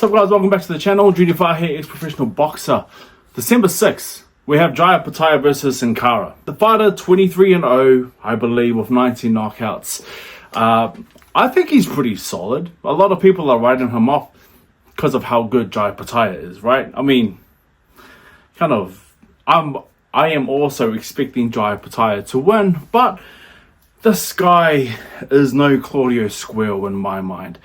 What's up, guys? Welcome back to the channel. Judy Far here, ex-professional boxer. December 6th, we have Opetaia versus Sin Cara. The fighter 23-0, I believe, with 19 knockouts. I think he's pretty solid. A lot of people are writing him off because of how good Opetaia is, right? I mean, I am also expecting Opetaia to win, but this guy is no Claudio Squirrel in my mind.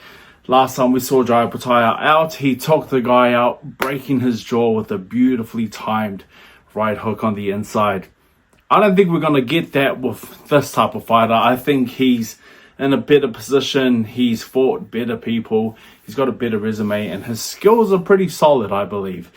Last time we saw Opetaia out, he took the guy out, breaking his jaw with a beautifully timed right hook on the inside. I don't think we're going to get that with this type of fighter. I think he's in a better position. He's fought better people. He's got a better resume, and his skills are pretty solid, I believe.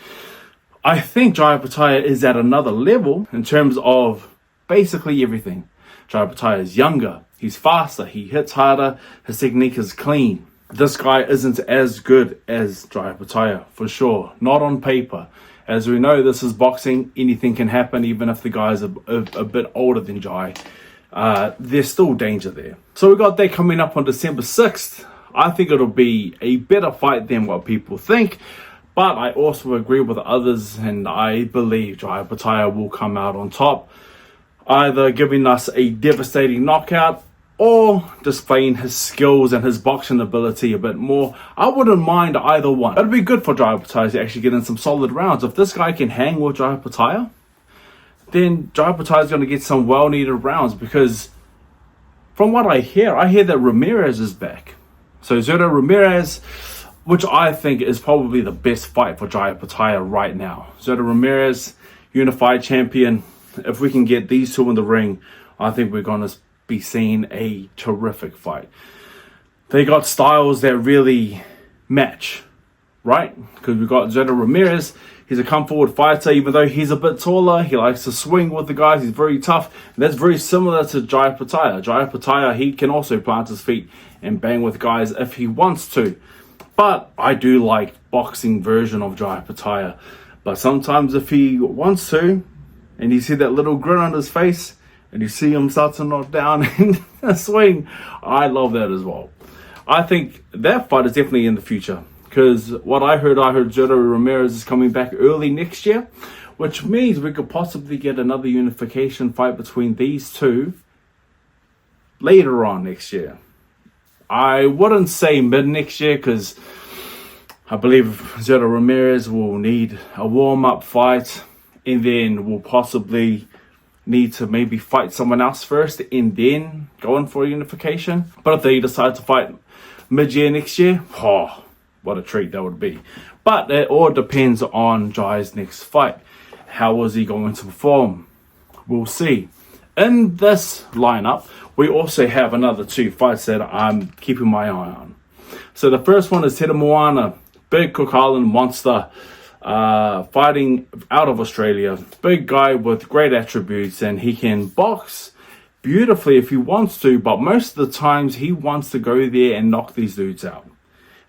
I think Opetaia is at another level in terms of basically everything. Opetaia is younger. He's faster. He hits harder. His technique is clean. This guy isn't as good as Opetaia, for sure. Not on paper. As we know, this is boxing. Anything can happen, even if the guy's a bit older than Jai. There's still danger there. So we got that coming up on December 6th. I think it'll be a better fight than what people think. But I also agree with others, and I believe Opetaia will come out on top, either giving us a devastating knockout or displaying his skills and his boxing ability a bit more. I wouldn't mind either one. It'd be good for Opetaia to actually get in some solid rounds. If this guy can hang with Opetaia, then Opetaia is going to get some well-needed rounds, because from what I hear that Ramirez is back. So Ramirez, which I think is probably the best fight for Opetaia right now. Ramirez, unified champion. If we can get these two in the ring, I think we're going to be seeing a terrific fight. They got styles that really match, right? Because we got Ramirez. He's a come forward fighter. Even though he's a bit taller, he likes to swing with the guys. He's very tough. And that's very similar to Opetaia. Opetaia, he can also plant his feet and bang with guys if he wants to. But I do like boxing version of Opetaia. But sometimes if he wants to, and you see that little grin on his face, and you see him start to knock down and swing, I love that as well. I think that fight is definitely in the future, because what I heard Ramirez is coming back early next year, which means we could possibly get another unification fight between these two later on next year. I wouldn't say mid next year, because I believe Ramirez will need a warm-up fight, and then will possibly need to maybe fight someone else first and then go in for a unification. But if they decide to fight mid-year next year, oh, what a treat that would be. But it all depends on Jai's next fight. How is he going to perform? We'll see. In this lineup, we also have another two fights that I'm keeping my eye on. So the first one is Teremoana, big Cook Island monster, fighting out of Australia. Big guy with great attributes, and he can box beautifully if he wants to, but most of the times he wants to go there and knock these dudes out,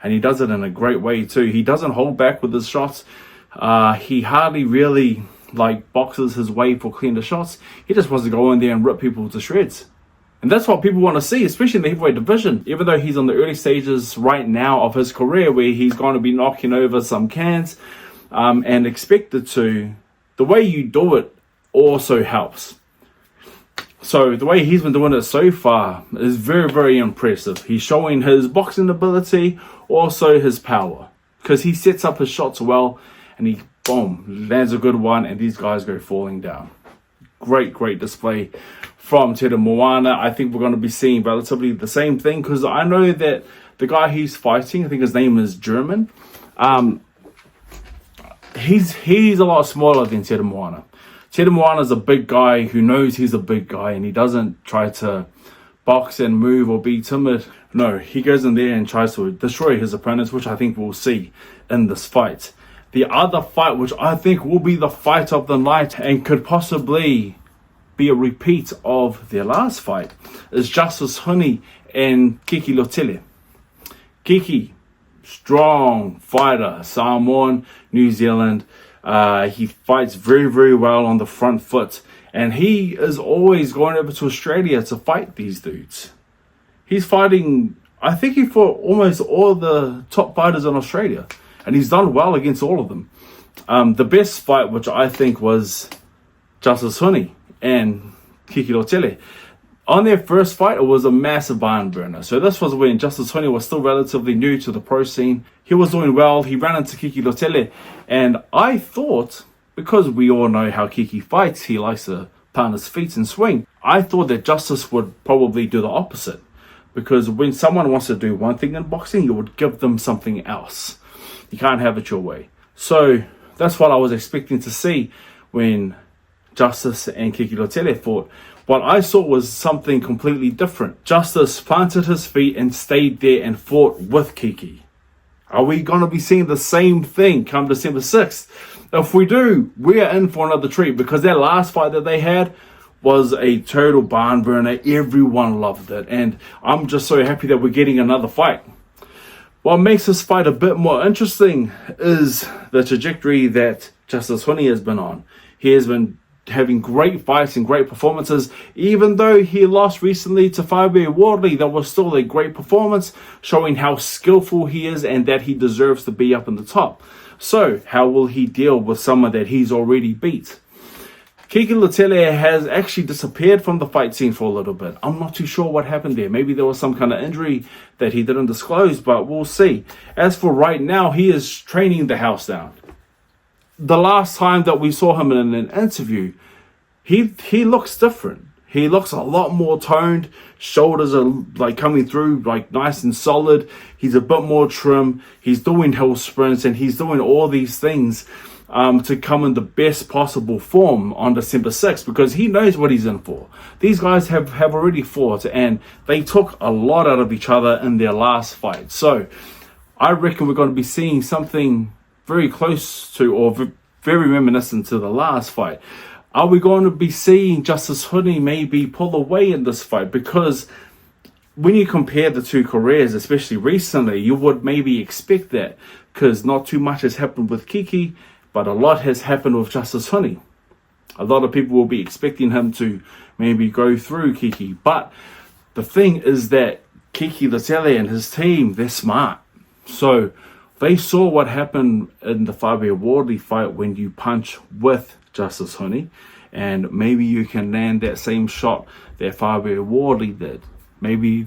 and he does it in a great way too. He doesn't hold back with his shots. He hardly really boxes his way for cleaner shots. He just wants to go in there and rip people to shreds. And that's what people want to see, especially in the heavyweight division. Even though he's on the early stages right now of his career, where he's going to be knocking over some cans, and expected to, the way you do it also helps. So the way he's been doing it so far is very, very impressive. He's showing his boxing ability, also his power, because he sets up his shots well, and he, boom, lands a good one, and these guys go falling down. Great display from Teremoana. I think we're going to be seeing relatively the same thing, because I know that the guy he's fighting, I think his name is German, He's a lot smaller than Teremoana. Teremoana is a big guy who knows he's a big guy, and he doesn't try to box and move or be timid. No, he goes in there and tries to destroy his opponents, which I think we'll see in this fight. The other fight, which I think will be the fight of the night and could possibly be a repeat of their last fight, is Justice Huni and Kiki Leutele. Kiki, strong fighter, Samoan, New Zealand. He fights very, very well on the front foot, and he is always going over to Australia to fight these dudes. He's fighting, I think he fought almost all the top fighters in Australia. and he's done well against all of them. The best fight, which I think, was Justice Huni and Kiki Leutele. On their first fight, it was a massive barn burner. So this was when Justice Huni was still relatively new to the pro scene. He was doing well. He ran into Kiki Leutele, and I thought, because we all know how Kiki fights, he likes to pound his feet and swing. I thought that Justice would probably do the opposite, because when someone wants to do one thing in boxing, you would give them something else. You can't have it your way. So that's what I was expecting to see when Justice and Kiki Leutele fought. What I saw was something completely different. Justice planted his feet and stayed there and fought with Kiki. Are we going to be seeing the same thing come December 6th? If we do, we are in for another treat, because that last fight that they had was a total barn burner. Everyone loved it, and I'm just so happy that we're getting another fight. What makes this fight a bit more interesting is the trajectory that Justice Huni has been on. He has been having great fights and great performances. Even though he lost recently to Fabio Wardley, that was still a great performance, showing how skillful he is and that he deserves to be up in the top. So how will he deal with someone that he's already beat? Kiki Leutele has actually disappeared from the fight scene for a little bit. I'm not too sure what happened there. Maybe there was some kind of injury that he didn't disclose, but we'll see. As for right now, he is training the house down. The last time that we saw him in an interview, he looks different. He looks a lot more toned. Shoulders are like coming through like nice and solid. He's a bit more trim. He's doing hill sprints, and he's doing all these things to come in the best possible form on December 6th, because he knows what he's in for. These guys have already fought, and they took a lot out of each other in their last fight. So I reckon we're going to be seeing something very close to, or very reminiscent to, the last fight. Are we going to be seeing Justice Huni maybe pull away in this fight? Because when you compare the two careers, especially recently, you would maybe expect that, because not too much has happened with Kiki, but a lot has happened with Justice Huni. A lot of people will be expecting him to maybe go through Kiki. But the thing is that Kiki Leutele and his team, they're smart. So they saw what happened in the Fabio Wardley fight when you punch with Justice Huni, and maybe you can land that same shot that Fabio Wardley did. Maybe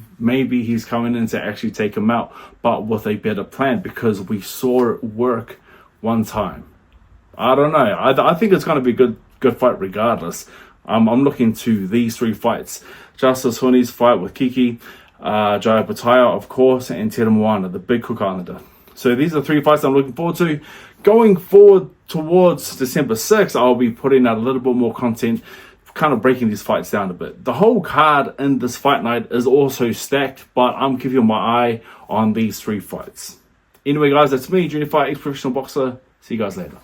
he's coming in to actually take him out, but with a better plan, because we saw it work one time. I don't know. I think it's going to be a good fight regardless. I'm looking to these three fights: Justice Huni's fight with Kiki, Jaya Opetaia, of course, and Teremoana, the big Cook Islander. So these are three fights I'm looking forward to. Going forward towards December 6th, I'll be putting out a little bit more content, kind of breaking these fights down a bit. The whole card in this fight night is also stacked, but I'm keeping my eye on these three fights. Anyway, guys, that's me, Junior Fight ex-professional boxer. See you guys later.